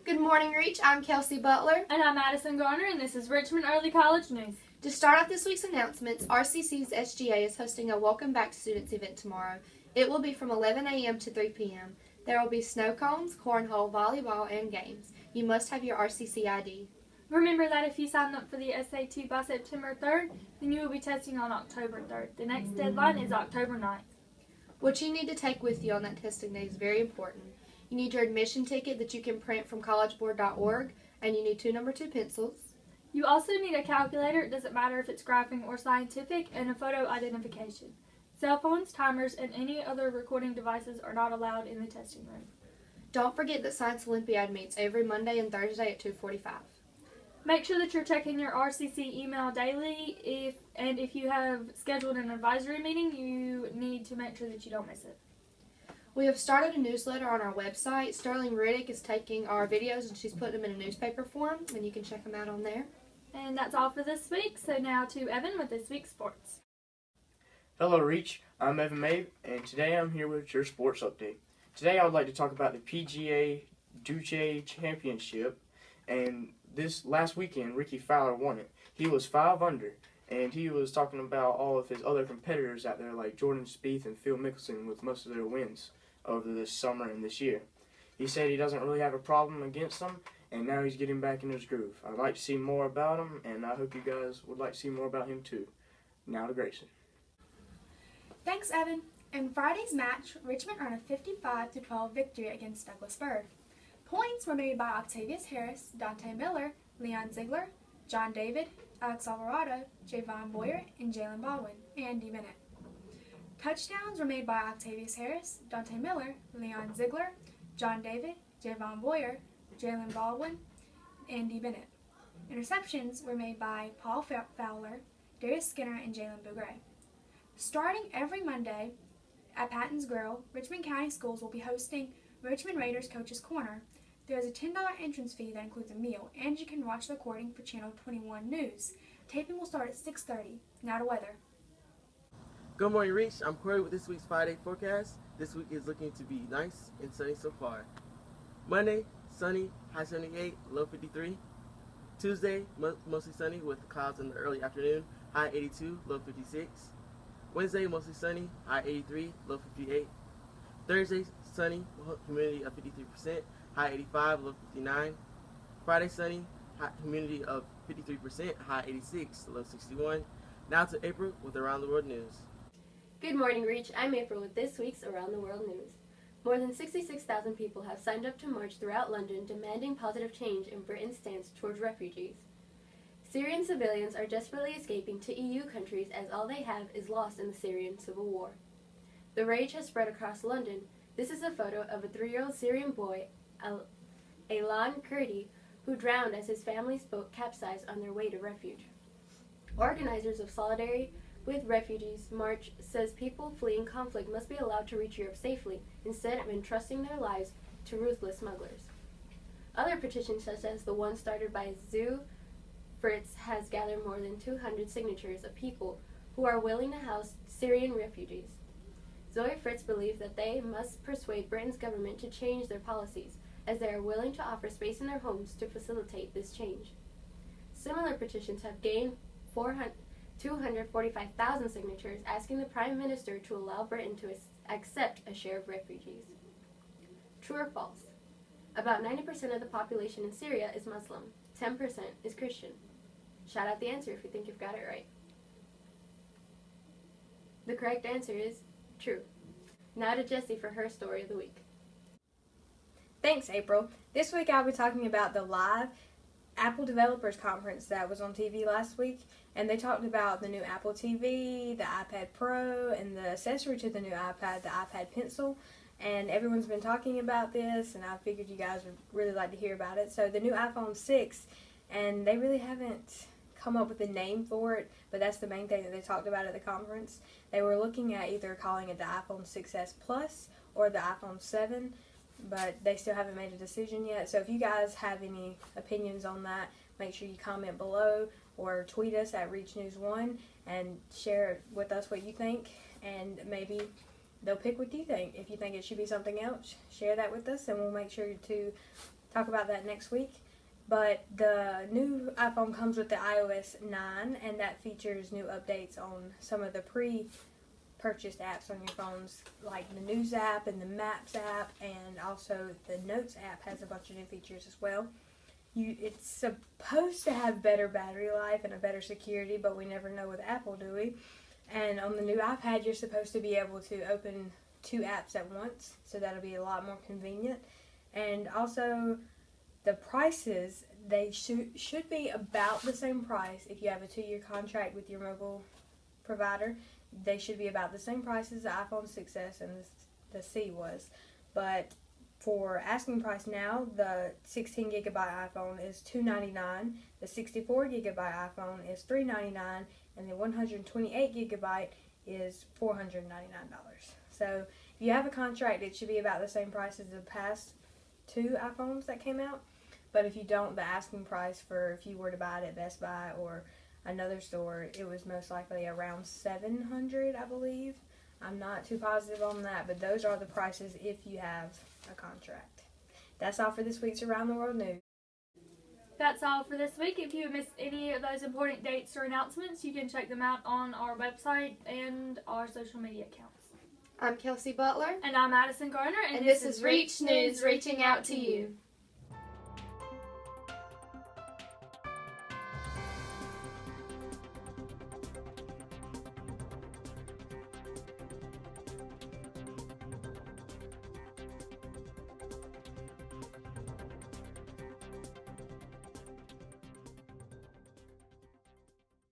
Good morning, Reach. I'm Kelsey Butler. And I'm Madison Garner, and this is Richmond Early College News. To start off this week's announcements, RCC's SGA is hosting a Welcome Back to Students event tomorrow. It will be from 11 a.m. to 3 p.m. There will be snow cones, cornhole, volleyball, and games. You must have your RCC ID. Remember that if you sign up for the SAT by September 3rd, then you will be testing on October 3rd. The next deadline is October 9th. What you need to take with you on that testing day is very important. You need your admission ticket that you can print from collegeboard.org, and you need 2 No. 2 pencils. You also need a calculator, it doesn't matter if it's graphing or scientific, and a photo identification. Cell phones, timers, and any other recording devices are not allowed in the testing room. Don't forget that Science Olympiad meets every Monday and Thursday at 2:45. Make sure that you're checking your RCC email daily, if you have scheduled an advisory meeting, you need to make sure that you don't miss it. We have started a newsletter on our website. Sterling Riddick is taking our videos and she's putting them in a newspaper form, and you can check them out on there. And that's all for this week, so now to Evan with this week's sports. Hello Reach, I'm Evan Mabe, and today I'm here with your sports update. Today I would like to talk about the PGA Duche Championship, and this last weekend Ricky Fowler won it. He was 5 under, and he was talking about all of his other competitors out there like Jordan Spieth and Phil Mickelson with most of their wins over this summer and this year. He said he doesn't really have a problem against them, and now he's getting back in his groove. I'd like to see more about him, and I hope you guys would like to see more about him too. Now to Grayson. Thanks, Evan. In Friday's match, Richmond earned a 55-12 victory against Douglas Byrd. Points were made by Octavius Harris, Dante Miller, Leon Ziegler, John David, Alex Alvarado, Javon Boyer, and Jalen Baldwin, and D. Bennett. Touchdowns were made by Octavius Harris, Dante Miller, Leon Ziegler, John David, Javon Boyer, Jalen Baldwin, and D. Bennett. Interceptions were made by Paul Fowler, Darius Skinner, and Jalen Bougray. Starting every Monday at Patton's Grill, Richmond County Schools will be hosting Richmond Raiders Coach's Corner. There is a $10 entrance fee that includes a meal, and you can watch the recording for Channel 21 News. Taping will start at 6:30. Now to weather. Good morning, Reach. I'm Corey with this week's 5-day forecast. This week is looking to be nice and sunny so far. Monday, sunny, high 78, low 53. Tuesday, mostly sunny with clouds in the early afternoon, high 82, low 56. Wednesday, mostly sunny, high 83, low 58. Thursday, sunny, humidity of 53%, high 85, low 59. Friday, sunny, humidity of 53%, high 86, low 61. Now to April with Around the World News. Good morning, Reach. I'm April with this week's Around the World News. More than 66,000 people have signed up to march throughout London demanding positive change in Britain's stance towards refugees. Syrian civilians are desperately escaping to EU countries as all they have is lost in the Syrian civil war. The rage has spread across London. This is a photo of a 3-year-old Syrian boy, Aylan Kurdi, who drowned as his family's boat capsized on their way to refuge. Organizers of Solidarity with Refugees March says people fleeing conflict must be allowed to reach Europe safely instead of entrusting their lives to ruthless smugglers. Other petitions, such as the one started by Zoo Fritz, has gathered more than 200 signatures of people who are willing to house Syrian refugees. Zoe Fritz believes that they must persuade Britain's government to change their policies, as they are willing to offer space in their homes to facilitate this change. Similar petitions have gained 245,000 signatures asking the Prime Minister to allow Britain to accept a share of refugees. True or false? About 90% of the population in Syria is Muslim, 10% is Christian. Shout out the answer if you think you've got it right. The correct answer is true. Now to Jessie for her story of the week. Thanks, April. This week I'll be talking about the live Apple Developers Conference that was on TV last week, and they talked about the new Apple TV, the iPad Pro, and the accessory to the new iPad, the iPad Pencil, and everyone's been talking about this, and I figured you guys would really like to hear about it. So the new iPhone 6, and they really haven't come up with a name for it, but that's the main thing that they talked about at the conference. They were looking at either calling it the iPhone 6s Plus or the iPhone 7, but they still haven't made a decision yet. So if you guys have any opinions on that, make sure you comment below or tweet us at ReachNews1 and share with us what you think, and maybe they'll pick what you think. If you think it should be something else, share that with us, and we'll make sure to talk about that next week. But the new iPhone comes with the iOS 9, and that features new updates on some of the pre-purchased apps on your phones, like the News app and the Maps app, and also the Notes app has a bunch of new features as well. It's supposed to have better battery life and a better security, but we never know with Apple, do we? And on the new iPad, you're supposed to be able to open 2 apps at once, so that'll be a lot more convenient. And also, the prices, they should be about the same price. If you have a 2-year contract with your mobile provider, they should be about the same price as the iPhone 6s and the C was. But for asking price now, the 16 gigabyte iPhone is $299, the 64 gigabyte iPhone is $399, and the 128 gigabyte is $499. So if you have a contract, it should be about the same price as the past 2 iPhones that came out. But if you don't, the asking price for if you were to buy it at Best Buy or another store, it was most likely around $700, I believe. I'm not too positive on that, but those are the prices if you have a contract. That's all for this week's Around the World News. That's all for this week. If you missed any of those important dates or announcements, you can check them out on our website and our social media accounts. I'm Kelsey Butler. And I'm Addison Garner. And this is Reach News reaching out to you.